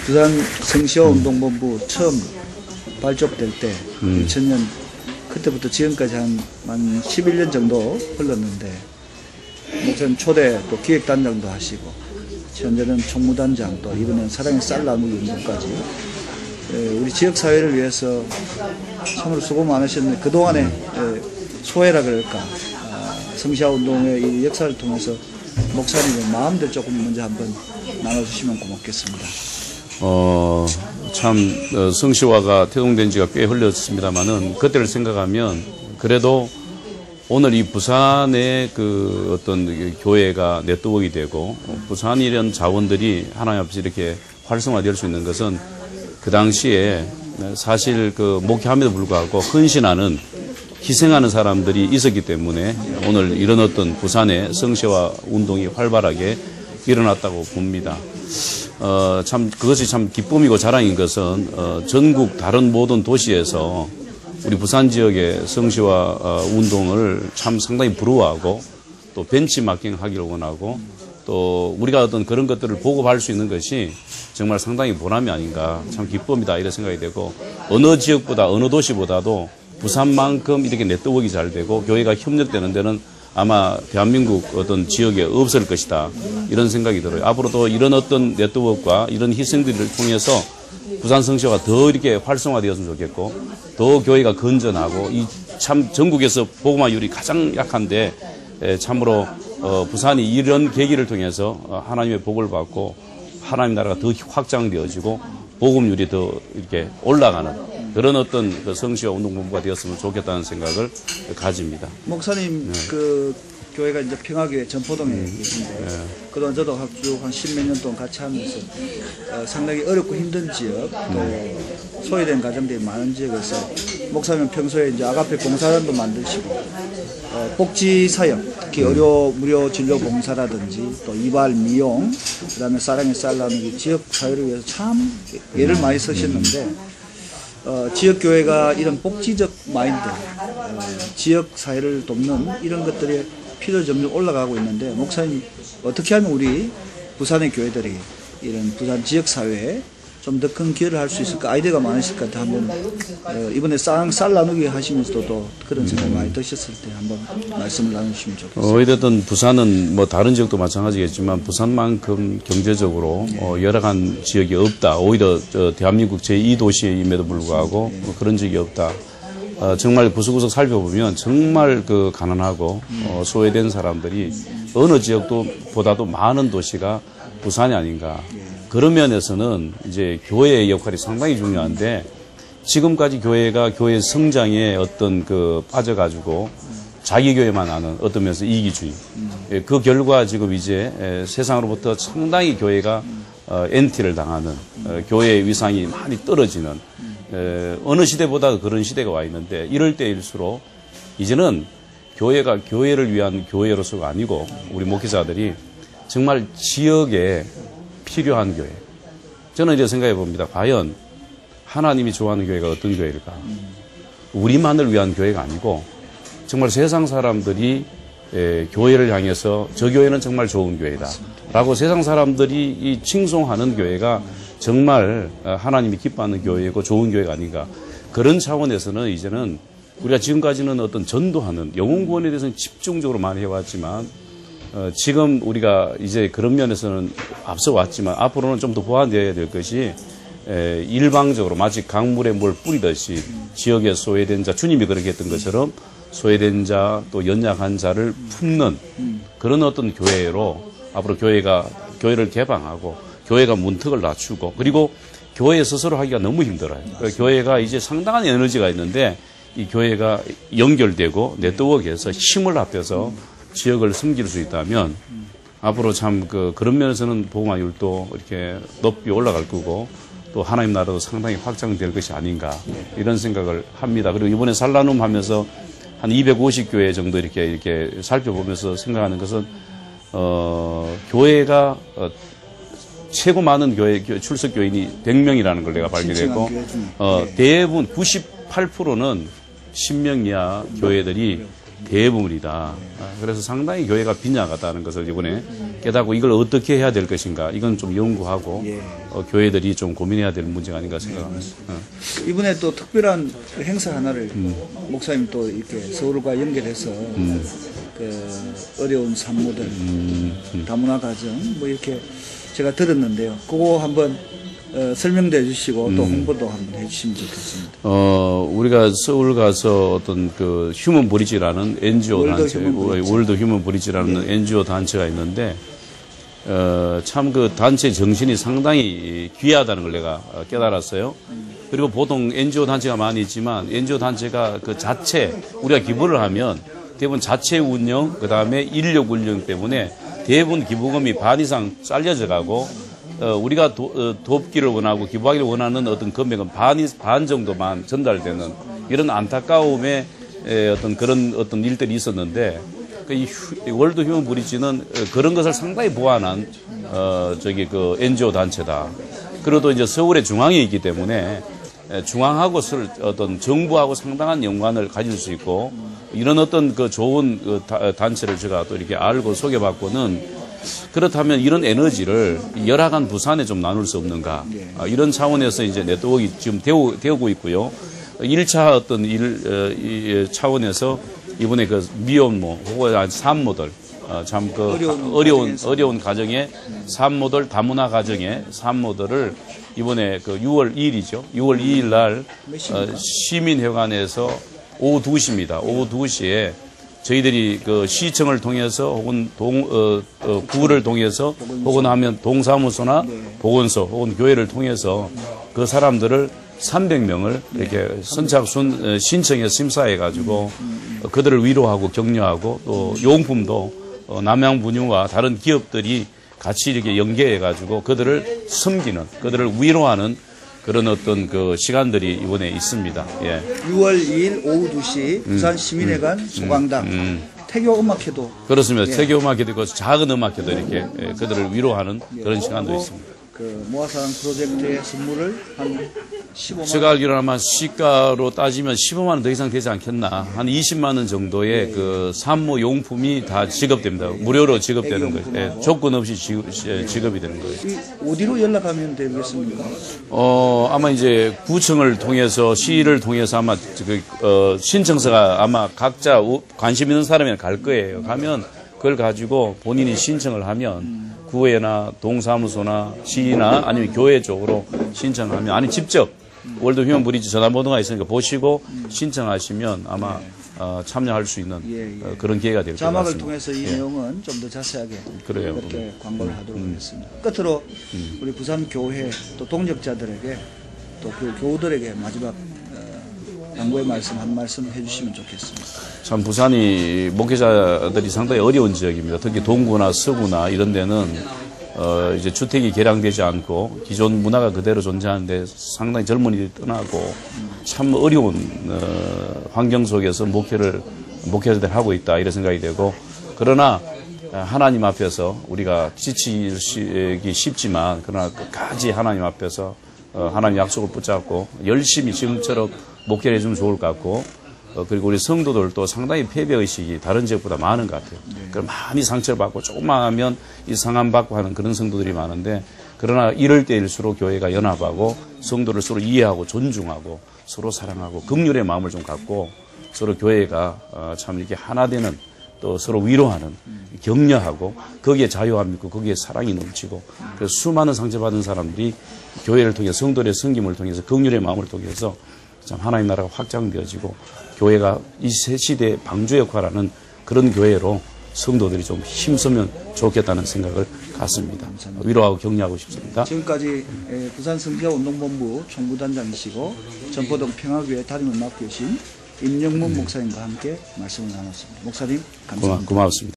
부산 성시화운동본부 처음 발족될 때 2000년 그때부터 지금까지 한 11년 정도 흘렀는데 목사님 초대 또 기획단장도 하시고 현재는 총무단장 또 이번엔 사랑의 쌀 나누기 운동까지 우리 지역사회를 위해서 참으로 수고 많으셨는데 그동안의 소회라 그럴까 성시화운동의 이 역사를 통해서 목사님의 마음들 조금 먼저 한번 나눠주시면 고맙겠습니다. 성시화가 태동된 지가 꽤 흘렀습니다만은 그때를 생각하면 그래도 오늘 이 부산의 그 어떤 교회가 네트워크가 되고 부산이라는 자원들이 하나님 앞에서 이렇게 활성화될 수 있는 것은 그 당시에 사실 그 목회함에도 불구하고 헌신하는 희생하는 사람들이 있었기 때문에 오늘 이런 어떤 부산의 성시화 운동이 활발하게 일어났다고 봅니다. 참 그것이 참 기쁨이고 자랑인 것은 전국 다른 모든 도시에서 우리 부산 지역의 성시화 운동을 참 상당히 부러워하고 또 벤치마킹하기를 원하고 또 우리가 어떤 그런 것들을 보고할 수 있는 것이 정말 상당히 보람이 아닌가 참 기쁨이다 이런 생각이 되고 어느 지역보다 어느 도시보다도 부산만큼 이렇게 네트워크가 잘 되고 교회가 협력되는 데는 아마 대한민국 어떤 지역에 없을 것이다 이런 생각이 들어요. 앞으로도 이런 어떤 네트워크와 이런 희생들을 통해서 부산 성시화가 더 이렇게 활성화되었으면 좋겠고 더 교회가 건전하고 이 참 전국에서 복음화율이 가장 약한데 참으로 부산이 이런 계기를 통해서 하나님의 복을 받고 하나님 나라가 더 확장되어지고 복음률이 더 이렇게 올라가는 그런 어떤 그 성시화 운동본부가 되었으면 좋겠다는 생각을 가집니다. 목사님 그 교회가 이제 평화교회 전포동에 계신데 그동안 저도 쭉 한 10몇 년 동안 같이 하면서 상당히 어렵고 힘든 지역 또 소외된 가정들이 많은 지역에서 목사님 평소에 이제 아가페 봉사단도 만드시고 복지 사역 특히 의료 무료 진료 봉사라든지 또 이발 미용 그다음에 사랑의 쌀 나누기 지역 사회를 위해서 참 애를 많이 쓰셨는데 지역교회가 이런 복지적 마인드, 지역 사회를 돕는 이런 것들이 필요 점점 올라가고 있는데 목사님 어떻게 하면 우리 부산의 교회들이 이런 부산 지역 사회에 좀 더 큰 기여를 할 수 있을까 아이디어가 많으실 것 같아 한번 이번에 쌀 나누기 하시면서도 그런 생각 많이 드셨을 때 한번 말씀을 나누시면 좋겠습니다. 어쨌든 부산은 뭐 다른 지역도 마찬가지겠지만 부산만큼 경제적으로 열악한 지역이 없다. 오히려 대한민국 제2도시임에도 불구하고 그런 지역이 없다. 정말 구석구석 살펴보면 정말 그 가난하고 소외된 사람들이 어느 지역도 보다도 많은 도시가 부산이 아닌가. 그런 면에서는 이제 교회의 역할이 상당히 중요한데 지금까지 교회가 교회 성장에 어떤 그 빠져가지고 자기 교회만 아는 어떤 면에서 이기주의. 그 결과 지금 이제 세상으로부터 상당히 교회가 엔티를 당하는 교회의 위상이 많이 떨어지는 어느 시대보다 그런 시대가 와 있는데 이럴 때일수록 이제는 교회가 교회를 위한 교회로서가 아니고 우리 목회자들이 정말 지역에 필요한 교회. 저는 이제 생각해 봅니다. 과연 하나님이 좋아하는 교회가 어떤 교회일까? 우리만을 위한 교회가 아니고 정말 세상 사람들이 교회를 향해서 저 교회는 정말 좋은 교회다. 라고 세상 사람들이 이 칭송하는 교회가 정말 하나님이 기뻐하는 교회이고 좋은 교회가 아닌가. 그런 차원에서는 이제는 우리가 지금까지는 어떤 전도하는 영혼 구원에 대해서는 집중적으로 많이 해왔지만 지금 우리가 이제 그런 면에서는 앞서 왔지만 앞으로는 좀 더 보완되어야 될 것이 일방적으로 마치 강물에 뭘 뿌리듯이 지역에 소외된 자, 주님이 그렇게 했던 것처럼 소외된 자 또 연약한 자를 품는 그런 어떤 교회로 앞으로 교회를 개방하고 교회가 문턱을 낮추고 그리고 교회 스스로 하기가 너무 힘들어요. 교회가 이제 상당한 에너지가 있는데 이 교회가 연결되고 네트워크에서 힘을 합해서 지역을 섬길 수 있다면 앞으로 참 그런 면에서는 복음화율도 이렇게 높이 올라갈 거고 또 하나님 나라도 상당히 확장될 것이 아닌가 이런 생각을 합니다. 그리고 이번에 살라눔 하면서 한 250교회 정도 이렇게 살펴보면서 생각하는 것은 교회가 최고 많은 교회 출석 교인이 100명이라는 걸 내가 발견했고 대부분 98%는 10명 이하 교회들이 대부분이다. 그래서 상당히 교회가 빈약하다는 것을 이번에 깨닫고 이걸 어떻게 해야 될 것인가 이건 좀 연구하고 교회들이 좀 고민해야 될 문제가 아닌가 생각합니다. 이번에 또 특별한 행사 하나를 목사님 또 이렇게 서울과 연결해서 그 어려운 산모들 다문화 가정 뭐 이렇게 제가 들었는데요. 그거 한번 설명도 해주시고 또 홍보도 한번 해주시면 좋겠습니다. 우리가 서울 가서 어떤 그 휴먼 브리지라는 NGO 단체, 월드 휴먼 브리지라는 NGO 단체가 있는데 참 그 단체 정신이 상당히 귀하다는 걸 내가 깨달았어요. 그리고 보통 NGO 단체가 많이 있지만 NGO 단체가 그 자체 우리가 기부를 하면 대부분 자체 운영 그다음에 인력 운영 때문에 대부분 기부금이 반 이상 잘려져 가고 우리가 돕기를 원하고 기부하기를 원하는 어떤 금액은 반 정도만 전달되는 이런 안타까움의 어떤 그런 어떤 일들이 있었는데 이 월드 휴먼 브리지는 그런 것을 상당히 보완한 그 NGO 단체다. 그래도 이제 서울의 중앙에 있기 때문에 중앙하고 어떤 정부하고 상당한 연관을 가질 수 있고 이런 어떤 그 좋은 그 단체를 제가 또 이렇게 알고 소개받고는 그렇다면 이런 에너지를 열악한 부산에 좀 나눌 수 없는가. 이런 차원에서 이제 네트워크가 지금 되고 있고요. 1차 어떤 차원에서 이번에 그 미혼모 혹은 산모들 참 그 어려운 가정의 산모들 다문화 가정의 산모들을 이번에 그 6월 2일이죠. 6월 2일 날 시민회관에서 오후 2시입니다. 오후 2시에 저희들이 그 시청을 통해서 혹은 구를 통해서 혹은 하면 동사무소나 보건소 혹은 교회를 통해서 그 사람들을 300명을 이렇게 선착순 신청해서 심사해가지고 그들을 위로하고 격려하고 또 용품도 남양분유와 다른 기업들이 같이 이렇게 연계해가지고 그들을 섬기는 그들을 위로하는 그런 어떤 그 시간들이 이번에 있습니다. 예. 6월 2일 오후 2시 부산 시민회관 소강당 태교 음악회도 그렇습니다. 태교 음악회도 있고 작은 음악회도 이렇게 그들을 위로하는 그런 시간도 있습니다. 그 모아사랑 프로젝트의 선물을 한 15만 제가 알기로는 아마 시가로 따지면 15만 원 더 이상 되지 않겠나. 한 20만 원 정도의 그 산모 용품이 다 지급됩니다. 무료로 지급되는 거예요. 예, 조건 없이 지급이 되는 거예요. 어디로 연락하면 되겠습니까? 아마 이제 구청을 통해서 시를 통해서 아마 신청서가 아마 각자 관심 있는 사람이 갈 거예요. 가면 그걸 가지고 본인이 신청을 하면 구회나 동사무소나 시나 아니면 교회 쪽으로 신청하면 아니 직접 월드 휴먼 브리지 전화번호가 있으니까 보시고 신청하시면 아마 참여할 수 있는 그런 기회가 될 것 같습니다. 자막을 통해서 이 내용은 좀 더 자세하게 그래요. 그렇게 광고를 하도록 하겠습니다. 끝으로 우리 부산 교회 또 동역자들에게 또 그 교우들에게 마지막 당부의 말씀 한 말씀 해주시면 좋겠습니다. 참 부산이 목회자들이 상당히 어려운 지역입니다. 특히 동구나 서구나 이런 데는 이제 주택이 개량되지 않고 기존 문화가 그대로 존재하는데 상당히 젊은이들이 떠나고 참 어려운 환경 속에서 목회자들이 하고 있다 이런 생각이 되고 그러나 하나님 앞에서 우리가 지치기 쉽지만 그러나 끝까지 하나님 앞에서 하나님 약속을 붙잡고 열심히 지금처럼 목회를 해주면 좋을 것 같고 그리고 우리 성도들도 상당히 패배의식이 다른 지역보다 많은 것 같아요. 그럼 많이 상처를 받고 조금만 하면 이 상함받고 하는 그런 성도들이 많은데 그러나 이럴 때일수록 교회가 연합하고 성도를 서로 이해하고 존중하고 서로 사랑하고 긍휼의 마음을 좀 갖고 서로 교회가 참 이렇게 하나 되는 또 서로 위로하는 격려하고 거기에 자유함이 있고 거기에 사랑이 넘치고 그래서 수많은 상처받은 사람들이 교회를 통해 성도의 섬김을 통해서 긍휼의 마음을 통해서 참 하나님 나라가 확장되어지고 교회가 이 새 시대의 방주 역할하는 그런 교회로 성도들이 좀 힘쓰면 좋겠다는 생각을 갖습니다. 위로하고 격려하고 싶습니다. 지금까지 부산 성교운동본부 총무단장이시고 전포동 평화교회 담임을 맡고 계신 임영문 목사님과 함께 말씀을 나눴습니다. 목사님 감사합니다. 고맙습니다.